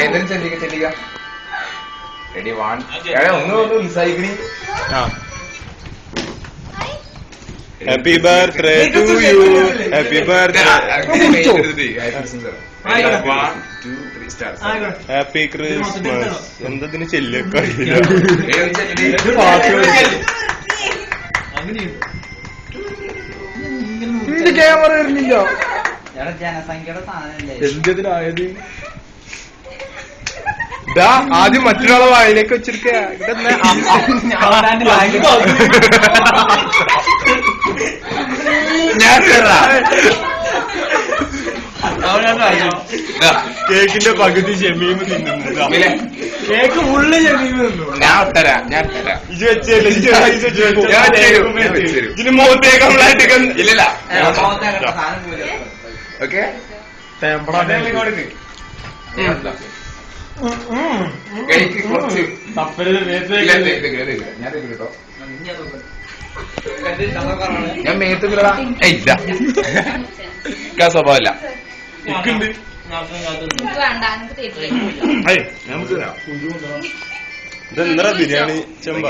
എന്തെങ്കിലും ചെല്ലിക്ക ready one ഒന്ന് ഉത്സാഹിക്കണി. Happy birthday to you. Happy birthday. Happy Christmas. എന്തതിന് ചെല്ലൊക്കെ ക്യാമറ വരുന്നില്ല. ജനസംഖ്യയുടെ സാധനല്ലേ എന്തിനായത്? ഇതാ ആദ്യം മറ്റൊരാളെ വായിലേക്ക് വെച്ചിരിക്കുക. കേക്കിന്റെ പകുതി ഷമീം തിന്നുന്നു. കേക്ക് ഫുള്ള് ഷമീം തിന്നു. ഞാൻ തരാം ഇത് വെച്ചല്ലേ ഇതിന് മുഖത്തേക്ക് നമ്മളായിട്ട് ഇല്ലല്ല. ഓക്കെ കുറച്ച് ഞാൻ മേത്തുള്ളടാ. ഇല്ല സ്വഭാവമില്ല. ഇതെന്താ ബിരിയാണി ചെമ്പ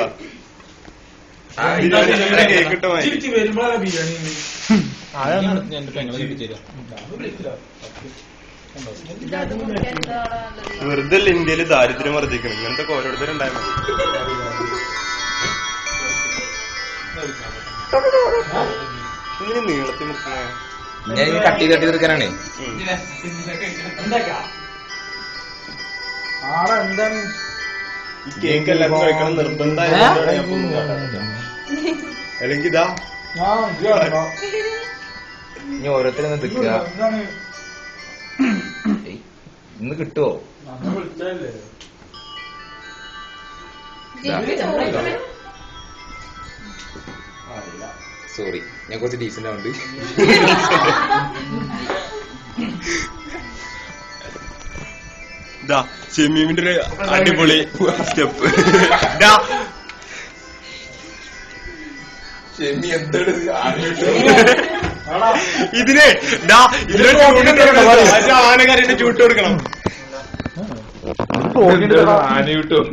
കേക്ക് ഇട്ടോ വെറുതെ ഇന്ത്യയിൽ ദാരിദ്ര്യം വർദ്ധിക്കണം. ഇങ്ങനത്തെ ഓരോരുത്തരുണ്ടായാൽ മതി. ഇങ്ങനെ നീളത്തിൽ മുക്കണേ. ഞാൻ കട്ടി തീർക്കാനാണേ. ഈ കേക്ക് എല്ലാവർക്കും കഴിക്കണം നിർബന്ധമായി. അല്ലെങ്കിൽ ഇതാ ഇനി ഓരോരുത്തരൊന്ന് നിൽക്കുക. ഇന്ന് കിട്ടുവോ? സോറി, ഞാൻ കുറച്ച് ഡീസന്റ് ആവുണ്ട്. ഇതാ ഷമീമിന്റെ ഒരു അടിപൊളി സ്റ്റെപ്പ്. ഇതിന് ആനക്കാരെ ചൂട്ട് കൊടുക്കണം. ആന കിട്ടും.